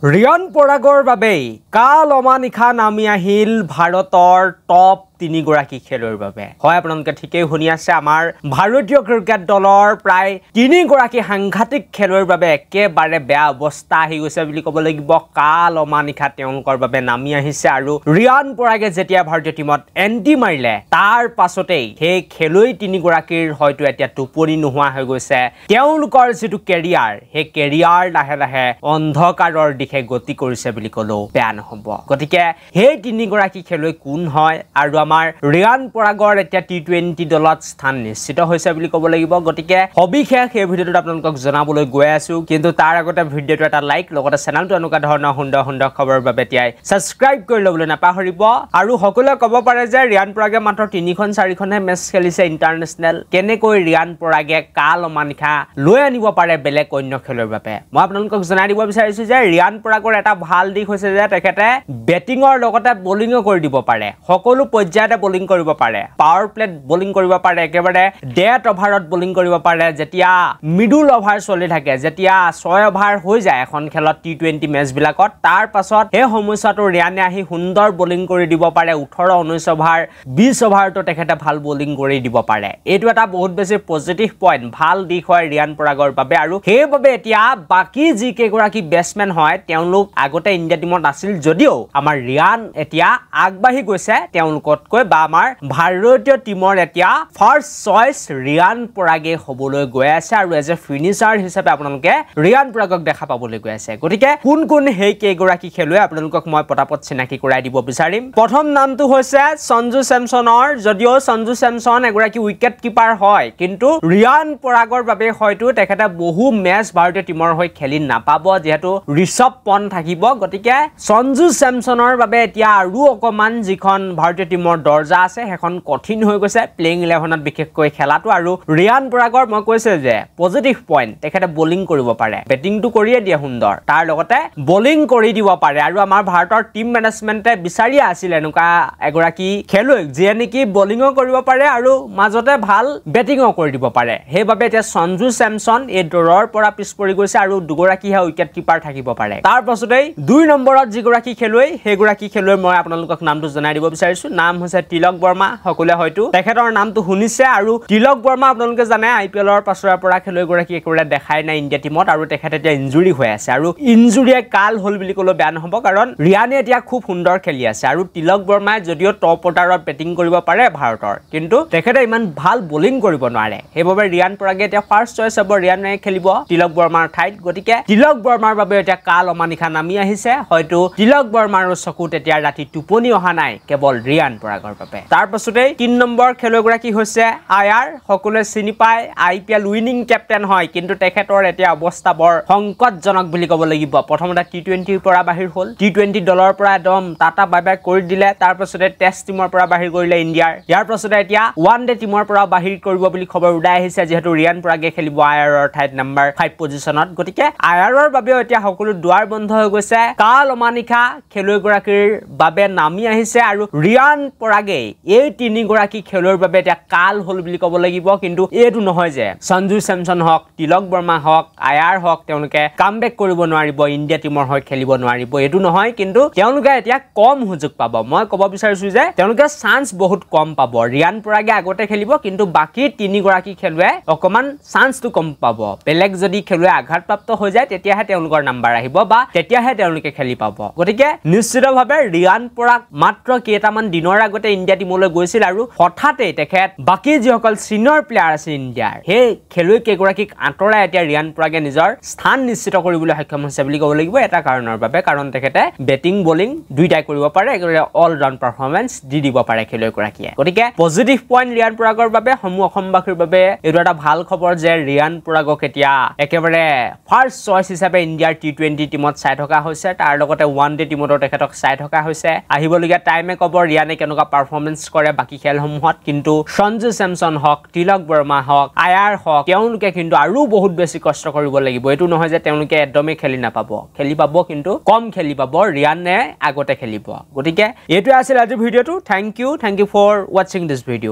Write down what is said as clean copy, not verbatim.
ৰিয়ান পৰাগৰ বাবে কাল অমানিশা নামি আহিল ভাৰতৰ টপ 3 গৰাকী খেলুৱৈৰ বাবে হয় আপোনালোকে ঠিকই শুনি আছে আমাৰ ভাৰতীয় ক্ৰিকেট দলৰ প্ৰায় 3 গৰাকী সাংঘাতিক খেলুৱৈৰ বাবে একেবাৰে বেয়া অৱস্থা আহি গৈছে বুলি ক'ব লাগিব কাল অমানিশা তেওঁলোকৰ বাবে নামি আহিছে আৰু ৰিয়ান পৰাগে যেতিয়া ভাৰতীয় টিমত এন্ট্ৰি মাৰিলে তাৰ পাছতেই সেই খেলুৱৈ 3 গৰাকীৰ হয়তো এতিয়া টোপনি নোহোৱা হৈ গৈছে তেওঁলোকৰ যেটো কেৰিয়াৰ সেই কেৰিয়াৰ লাহে লাহে অন্ধকাৰৰ দিশে গতি কৰিছে বুলি ক'লেও বেয়া নহ'ব গতিকে সেই 3 গৰাকী খেলুৱৈ কোন হয় আৰু আমাৰ ৰিয়ান পৰাগৰ এতিয়া টি20 দলত স্থান নিশ্চিত হৈছে বুলি ক'ব লাগিব গতিকে সবিশেষ এই ভিডিঅ'টোত আপোনালোকক জনাবলৈ গৈ আছো কিন্তু তাৰ আগতে ভিডিঅ'টো এটা লাইক লগতে চেনেলটো এনেকুৱা ধৰণৰ সুন্দৰ সুন্দৰ খবৰৰ বাবে তিয়াই সাবস্ক্ৰাইব কৰি ল'বলৈ নাপাহৰিব আৰু সকলোৱে ক'ব পাৰে যে ৰিয়ান পৰাগে মাত্ৰ 3খন 4খনহে মেচ খেলিছে ইন্টাৰনেশ্যনেল কেনেকৈ ৰিয়ান পৰাগে কাল অমানিশা লৈ আনিব পাৰে বেলেগ অন্য খেলুৱৈৰ বাবে মই আপোনালোকক জনাই দিব বিচাৰিছো যে ৰিয়ান পৰাগৰ এটা ভাল দিশ হৈছে যে তেখেতে বেটিংৰ লগতে বলিংও কৰি দিব পাৰে সকলো পৰ্যায়তে বলিং কৰিব পাৰে পাৱাৰ প্লেট বলিং কৰিব পাৰে একেবাৰে ডেট অভাৰত বলিং কৰিব পাৰে যেতিয়া মিডল অভাৰ চলি থাকে যেতিয়া 6 অভাৰ হৈ যায় এখন খেলত টি20 মেচ বিলাকত তাৰ পাছত এই সমস্যাটো ৰিয়ানে আহি সুন্দৰ বলিং কৰি দিব পাৰে 18 19 অভাৰ 20 অভাৰটো তেখেতে ভাল বলিং কৰি দিব পাৰে এইটো এটা বহুত বেছি পজিটিভ পইণ্ট ভাল দিশ হয় ৰিয়ান পৰাগৰ বাবে আৰু সেইবাবে এতিয়া বাকি যি কেগৰাকী বেটসম্যান হয় তেওঁলোক আগতে ইণ্ডিয়া টিমত আছিল যদিও আমাৰ ৰিয়ান এতিয়া আগবাঢ়ি গৈছে তেওঁলোকতকৈ বা আমাৰ ভাৰতীয় টিমৰ এতিয়া ফাৰ্ষ্ট চইচ ৰিয়ান পৰাগে হ'বলৈ গৈ আছে আৰু এজ এ ফিনিচাৰ হিচাপে আপোনালোকে ৰিয়ান পৰাগক দেখা পাবলৈ গৈ আছে গতিকে কোন কোন হেই কেগৰাকী খেলুৱৈ আপোনালোকক মই পটাপট চিনাকি কৰাই দিব বিচাৰিম প্ৰথম নামটো হৈছে সঞ্জু চেমছনৰ যদিও সঞ্জু চেমছন এগৰাকী উইকেট কিপাৰ হয় কিন্তু ৰিয়ান পৰাগৰ বাবে হয়তো তেখেতে বহু মেচ ভাৰতীয় টিমৰ হৈ খেলি নাপাব যেহেতু ঋষভ পন্থ থাকিব গতিকে সঞ্জু চেমছনৰ বাবে এতিয়া আৰু অকমান যিখন ভাৰতীয় টিমৰ দৰ্জা আছে হেখন কঠিন হৈ গৈছে প্লেইং 11ত বিশেষকৈ খেলাটো আৰু ৰিয়ান পৰাগৰ মই কৈছে যে পজিটিভ পইণ্ট তেখেতে বলিং কৰিব পাৰে বেটিংটো কৰিয়ে দিয়ে সুন্দৰ তাৰ লগতে বলিং কৰি দিব পাৰে আৰু আমাৰ ভাৰতৰ টিম মেনেজমেন্টে বিচাৰি আছিল এনেকুৱা এগৰাকী খেলুৱৈ যিয়ে নেকি বলিংও কৰিব পাৰে আৰু মাজতে ভাল বেটিংও কৰি দিব পাৰে সেইবাবে এতিয়া সঞ্জু চেমছন এই দৰৰ পৰা পিছ পৰি গৈছে আৰু দুগৰাকীহে উইকেট কিপাৰ থাকিব পাৰে তাৰ পাছতেই 2 নম্বৰত যিগৰাকী খেলুৱৈ সেইগৰাকী খেলুৱৈ মই আপোনালোকক নামটো জনাই দিব বিচাৰিছো নাম হৈছে তিলক বৰ্মা সকলোৱে হয়তো তেখেতৰ নামটো শুনিছে আৰু তিলক বৰ্মা আপোনালোকে জানে আইপিএলৰ পাছৰ পৰা খেলুৱৈ গৰাকী একেবাৰে দেখাই নাই ইণ্ডিয়া টিমত আৰু তেখেতে এতিয়া ইনজুৰি হৈ আছে আৰু ইনজুৰিয়ে কাল হল বুলি ক'লে বেয়া নহ'ব কাৰণ ৰিয়ানে এতিয়া খুব সুন্দৰ খেলি আছে আৰু তিলক বৰ্মাই যদিও টপ অৰ্ডাৰত বেটিং কৰিব পাৰে ভাৰতৰ কিন্তু তেখেতে ইমান ভাল বলিং কৰিব নোৱাৰে সেইবাবে ৰিয়ান পৰাগে এতিয়া ফাৰ্ষ্ট চইচ হ'ব ৰিয়ানে খেলিব তিলক বৰ্মাৰ ঠাইত গতিকে তিলক বৰ্মাৰ বাবে এতিয়া কাল অমানিশা নামি আহিছে হয়তো তিলক বৰ্মাৰ চকুত এতিয়া ৰাতি টোপনি অহা নাই কেৱল ৰিয়ান পৰাগৰ বাবে তাৰ পাছতে 3 নম্বৰ খেলুৱৈগৰাকী হৈছে আয়াৰ সকলোৱে চিনি পায় আইপিএল উইনিং কেপ্টেইন হয় কিন্তু তেখেতৰ এতিয়া অৱস্থা বৰ সংকটজনক বুলি ক'ব লাগিব প্ৰথমতে টি20 পৰা বাহিৰ হ'ল টি20 দলৰ পৰা একদম টাটা বাই বাই কৰি দিলে তাৰ পাছতে টেষ্ট টিমৰ পৰা বাহিৰ কৰিলে ইণ্ডিয়াৰ ইয়াৰ পাছতে এতিয়া ওৱান ডে টিমৰ পৰা বাহিৰ কৰিব বুলি খবৰ উলাই আহিছে যেহেতু ৰিয়ান পৰাগে খেলিব আয়াৰৰ ঠাইত নম্বৰ 5 পজিশনত গতিকে আয়াৰৰ বাবে এতিয়া সকলো দুৱাৰ বন্ধ হৈ গৈছে কাল অমানিশা খেলুৱৈগৰাকীৰ বাবে নামি আহিছে আৰু ৰিয়ান পৰাগে এই 3 গৰাকী খেলুৱৈৰ বাবে এতিয়া কাল হল বুলি ক'ব লাগিব কিন্তু এইটো নহয় যে সঞ্জু চেমছন হক তিলক বৰ্মা হক আয়াৰ হক তেওঁলোকে কামবেক কৰিব নোৱাৰিব ইণ্ডিয়া টিমৰ হৈ খেলিব নোৱাৰিব এইটো নহয় কিন্তু তেওঁলোকে এতিয়া কম সুযোগ পাব মই ক'ব বিচাৰিছো যে তেওঁলোকে চান্স বহুত কম পাব ৰিয়ান পৰাগে আগতে খেলিব কিন্তু বাকি 3 গৰাকী খেলুৱে অকমান চান্সটো কম পাব বেলেগ যদি খেলুৱে আঘাতপ্ৰাপ্ত হৈ যায় তেতিয়াহে তেওঁলোকৰ নাম্বাৰ আহিব বা তেতিয়াহে তেওঁলোকে খেলি পাব গতিকে নিশ্চিতভাৱে ৰিয়ান পৰাগ মাত্ৰ কেইটামান দিনৰ আগতে ইণ্ডিয়া টিমলৈ গৈছিল আৰু হঠাতে তেখেত বাকি যিসকল সিনিয়ৰ প্লেয়াৰ আছে ইণ্ডিয়াৰ সেই খেলুৱৈ কেগৰাকীক আঁতৰাই এতিয়া ৰিয়ান পৰাগে নিজৰ স্থান নিশ্চিত কৰিবলৈ সক্ষম হৈছে বুলি ক'ব লাগিব এটা কাৰণৰ বাবে কাৰণ তেখেতে বেটিং বলিং দুইটাই কৰিব পাৰে একেবাৰে অল ৰাউণ্ড পাৰফৰ্মেন্স দি দিব পাৰে খেলুৱৈগৰাকীয়ে গতিকে পজিটিভ পইণ্ট ৰিয়ান পৰাগৰ বাবে সমূহ অসমবাসীৰ বাবে এইটো এটা ভাল খবৰ যে ৰিয়ান পৰাগক এতিয়া একেবাৰে ফাৰ্ষ্ট চইচ হিচাপে ইণ্ডিয়াৰ টি20 টিমত চাই থকা হৈছে তাৰ লগতে ওৱান ডে টিমতো তেখেতক চাই থকা হৈছে আহিবলগীয়া টাইমে ক'ব ৰিয়ানে কেনেকুৱা পাৰফৰ্মেন্স কৰে বাকি খেলসমূহত কিন্তু সঞ্জু চেমছন হক তিলক বৰ্মা হক আয়াৰ হক তেওঁলোকে কিন্তু আৰু বহুত বেছি কষ্ট কৰিব লাগিব এইটো নহয় যে তেওঁলোকে একদমেই খেলি নাপাব খেলি পাব কিন্তু কম খেলি পাব ৰিয়ানে আগতে খেলিব গতিকে এইটো আছিল আজিৰ ভিডিঅ'টো thank you for watching this video'